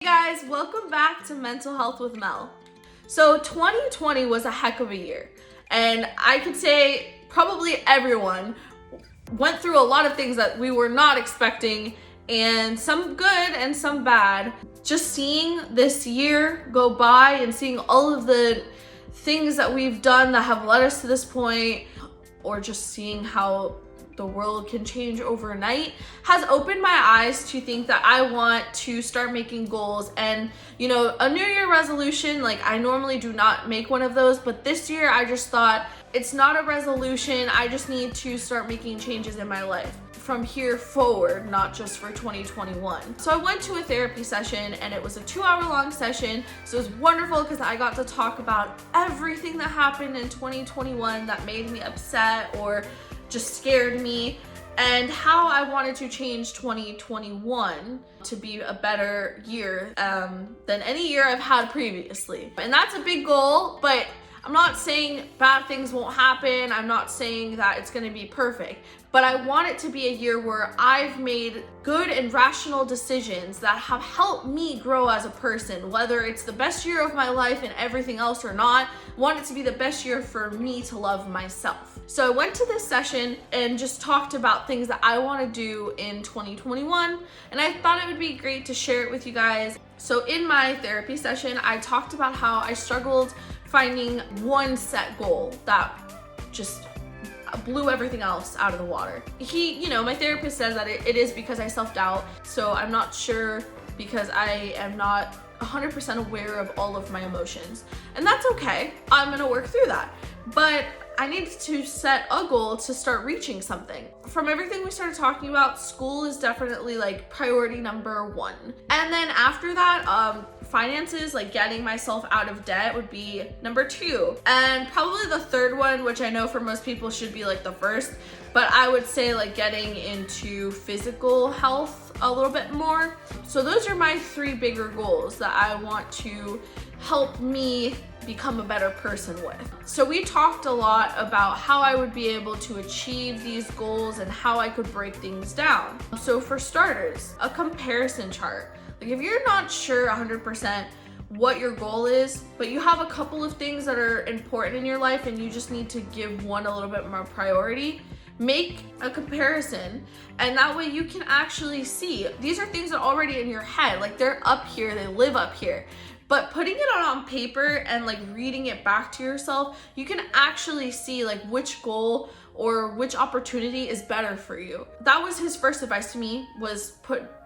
Hey guys, welcome back to Mental Health with Mel. So 2020 was a heck of a year, and I could say probably everyone went through a lot of things that we were not expecting, and some good and some bad. Just seeing this year go by and seeing all of the things that we've done that have led us to this point, or just seeing how the world can change overnight, has opened my eyes to think that I want to start making goals. And a New Year resolution, like I normally do not make one of those, but this year I just thought it's not a resolution. I just need to start making changes in my life from here forward, not just for 2021. So I went to a therapy session, and it was a 2-hour-long session. So it was wonderful because I got to talk about everything that happened in 2021 that made me upset or just scared me, and how I wanted to change 2021 to be a better year than any year I've had previously. And that's a big goal, but I'm not saying bad things won't happen. I'm not saying that it's going to be perfect, but I want it to be a year where I've made good and rational decisions that have helped me grow as a person. Whether it's the best year of my life and everything else or not, I want it to be the best year for me to love myself. So I went to this session and just talked about things that I want to do in 2021, and I thought it would be great to share it with you guys. So in my therapy session, I talked about how I struggled finding one set goal that just blew everything else out of the water. My therapist says that it is because I self-doubt, so I'm not sure because I am not 100% aware of all of my emotions. And that's okay. I'm gonna work through that. But I needed to set a goal to start reaching something. From everything we started talking about, school is definitely like priority number 1. And then after that, finances, like getting myself out of debt, would be number 2. And probably the third one, which I know for most people should be like the first, but I would say like getting into physical health a little bit more. So those are my 3 bigger goals that I want to help me become a better person with. So we talked a lot about how I would be able to achieve these goals and how I could break things down. So for starters, a comparison chart. Like if you're not sure 100% what your goal is, but you have a couple of things that are important in your life and you just need to give one a little bit more priority, make a comparison, and that way you can actually see these are things that are already in your head. Like they're up here, they live up here. But putting it on paper and like reading it back to yourself, you can actually see like which goal or which opportunity is better for you. That was his first advice to me, was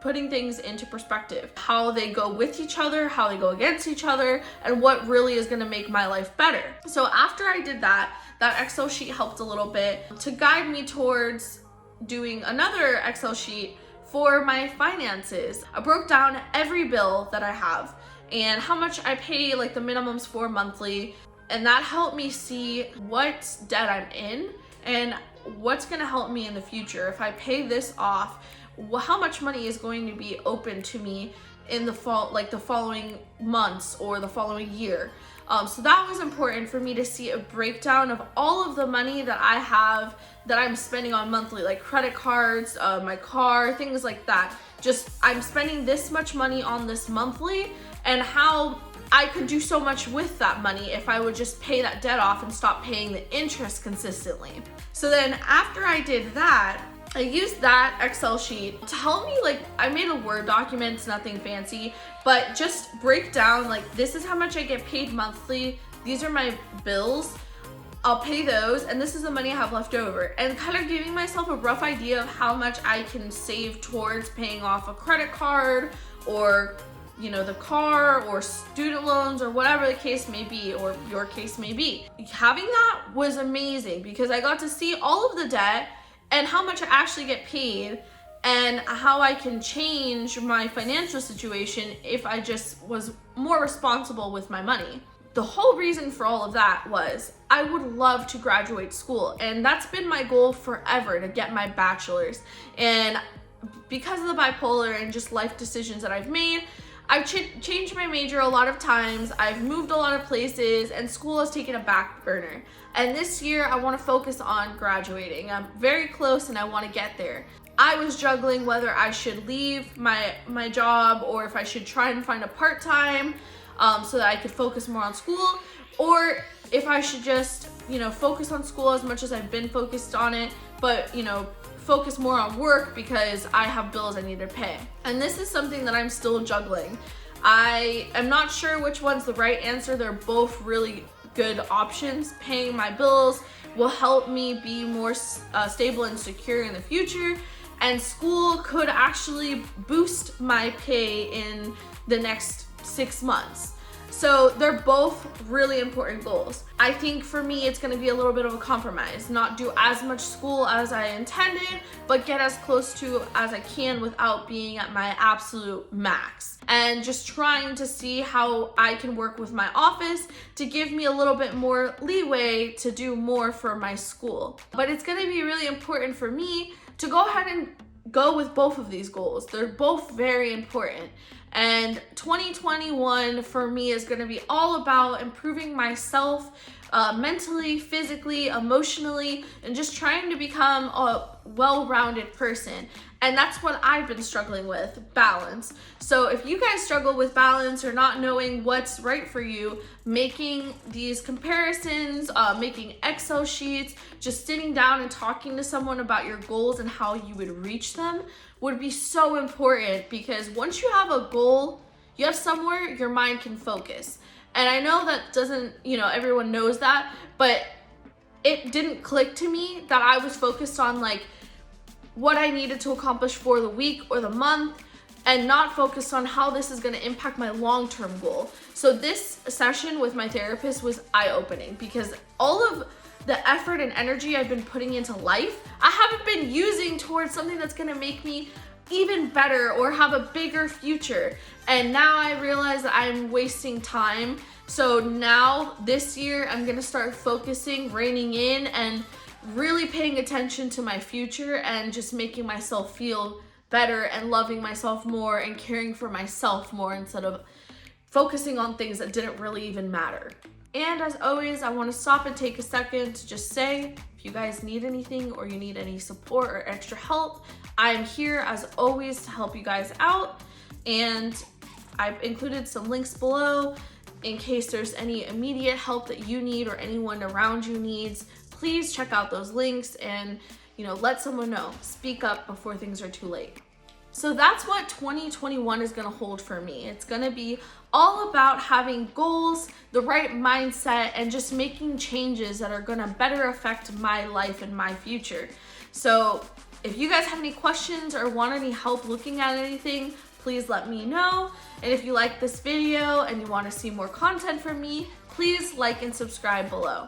putting things into perspective, how they go with each other, how they go against each other, and what really is gonna make my life better. So after I did that Excel sheet helped a little bit to guide me towards doing another Excel sheet for my finances. I broke down every bill that I have and how much I pay, like the minimums for monthly, and that helped me see what debt I'm in and what's gonna help me in the future. If I pay this off, how much money is going to be open to me in the fall, like the following months or the following year. So that was important for me to see a breakdown of all of the money that I have that I'm spending on monthly, like credit cards, my car, things like that. Just I'm spending this much money on this monthly, and how I could do so much with that money if I would just pay that debt off and stop paying the interest consistently. So then after I did that, I used that Excel sheet to help me, like I made a Word document, it's nothing fancy, but just break down like this is how much I get paid monthly, these are my bills, I'll pay those, and this is the money I have left over, and kind of giving myself a rough idea of how much I can save towards paying off a credit card or the car or student loans or whatever the case may be, or your case may be. Having that was amazing because I got to see all of the debt and how much I actually get paid and how I can change my financial situation if I just was more responsible with my money. The whole reason for all of that was I would love to graduate school, and that's been my goal forever, to get my bachelor's. And because of the bipolar and just life decisions that I've made, I've changed my major a lot of times, I've moved a lot of places, and school has taken a back burner. And this year I want to focus on graduating. I'm very close and I want to get there. I was juggling whether I should leave my job or if I should try and find a part-time so that I could focus more on school, or if I should just, focus on school as much as I've been focused on it, but, focus more on work because I have bills I need to pay. And this is something that I'm still juggling. I am not sure which one's the right answer. They're both really good options. Paying my bills will help me be more stable and secure in the future, and school could actually boost my pay in the next 6 months. So they're both really important goals. I think for me, it's gonna be a little bit of a compromise. Not do as much school as I intended, but get as close to as I can without being at my absolute max. And just trying to see how I can work with my office to give me a little bit more leeway to do more for my school. But it's gonna be really important for me to go ahead and go with both of these goals. They're both very important. And 2021 for me is going to be all about improving myself mentally, physically, emotionally, and just trying to become a well-rounded person. And that's what I've been struggling with, balance. So if you guys struggle with balance or not knowing what's right for you, making these comparisons, making Excel sheets, just sitting down and talking to someone about your goals and how you would reach them would be so important, because once you have a goal, you have somewhere your mind can focus. And I know that doesn't, everyone knows that, but it didn't click to me that I was focused on like what I needed to accomplish for the week or the month, and not focused on how this is going to impact my long-term goal. So this session with my therapist was eye-opening, because all of the effort and energy I've been putting into life, I haven't been using towards something that's gonna make me even better or have a bigger future. And now I realize that I'm wasting time. So now this year, I'm gonna start focusing, reining in, and really paying attention to my future and just making myself feel better and loving myself more and caring for myself more, instead of focusing on things that didn't really even matter. And as always, I want to stop and take a second to just say, if you guys need anything or you need any support or extra help, I'm here as always to help you guys out. And I've included some links below in case there's any immediate help that you need or anyone around you needs. Please check out those links and, let someone know. Speak up before things are too late. So that's what 2021 is going to hold for me. It's going to be all about having goals, the right mindset, and just making changes that are going to better affect my life and my future. So if you guys have any questions or want any help looking at anything, please let me know. And if you like this video and you want to see more content from me, please like and subscribe below.